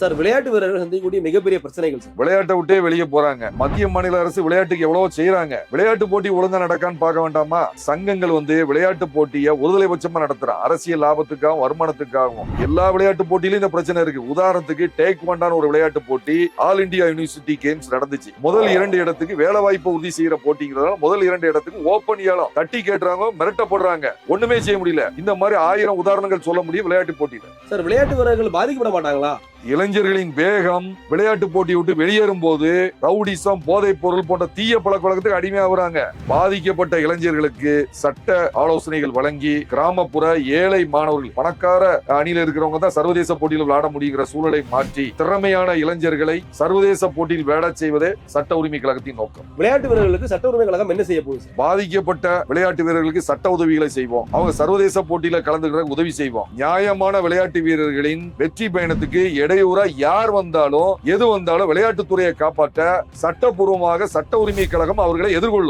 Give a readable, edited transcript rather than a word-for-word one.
Sir விளையாட்டு வீரர்கள் சந்திக்கக்கூடிய மிகப்பெரிய பிரச்சனைகள் சார். விளையாட்டை விட்டே வெளியே போறாங்க. மத்திய மாநில அரசு விளையாட்டுக்கு எவ்வளவு செய்யறாங்க. விளையாட்டு போட்டி ஒழுங்கா நடக்கான்னு பார்க்க வேண்டாமா? சங்கங்கள் விளையாட்டு போட்டியை ஒருதலைபட்சமா நடத்துறான். அரசியல் லாபத்துக்காகவும் வருமானத்துக்காகவும். எல்லா விளையாட்டு போட்டியிலும் இந்த பிரச்சனை இருக்கு. உதாரணத்துக்கு டேக்வாண்டான ஒரு விளையாட்டு போட்டி ஆல் இந்தியா யூனிவர்சிட்டி கேம்ஸ் நடந்துச்சு. முதல் 2 இடத்துக்கு வேலை வாய்ப்பு உறுதி செய்யற போட்டிங்கிறதால முதல் 2 இடத்துக்கு ஓபன் ஏலம் தட்டி கேட்டுறாங்க, மிரட்டப்படுறாங்க. ஒண்ணுமே செய்ய முடியல. இந்த மாதிரி 1000 உதாரணங்கள் சொல்ல முடியும் விளையாட்டு போட்டியில. சார் விளையாட்டு வீரர்கள் பாதிக்கப்பட மாட்டாங்களா? இளைஞர்களின் வேகம் விளையாட்டு போட்டி விட்டு வெளியேறும் போது ரவுடிசம், போதைப் பொருள் போன்ற தீய பழக்க வழக்கத்துக்கு அடிமையாகிறாங்க. பாதிக்கப்பட்ட இளைஞர்களுக்கு சட்ட ஆலோசனைகள் வழங்கி கிராமப்புற ஏழை மாணவர்கள், பணக்கார அணியில இருக்கிறவங்க தான் சர்வதேச போட்டியில் விளையாட முடியுங்கிற சூழலை மாற்றி திறமையான இளைஞர்களை சர்வதேச போட்டியில் விளையாட செய்வதே சட்ட உரிமை கழகத்தின் நோக்கம். விளையாட்டு வீரர்களுக்கு சட்ட உரிமை கழகம் என்ன செய்ய போகுது? பாதிக்கப்பட்ட விளையாட்டு வீரர்களுக்கு சட்ட உதவிகளை செய்வோம். அவங்க சர்வதேச போட்டியில கலந்துக்கிற உதவி செய்வோம். நியாயமான விளையாட்டு வீரர்களின் வெற்றி பயணத்துக்கு இடையூறா யார் வந்தாலும் எது வந்தாலும் விளையாட்டுத்துறையை காப்பாற்ற சட்டப்பூர்வமாக சட்ட உரிமை கழகம் அவர்களை எதிர்கொள்ளும்.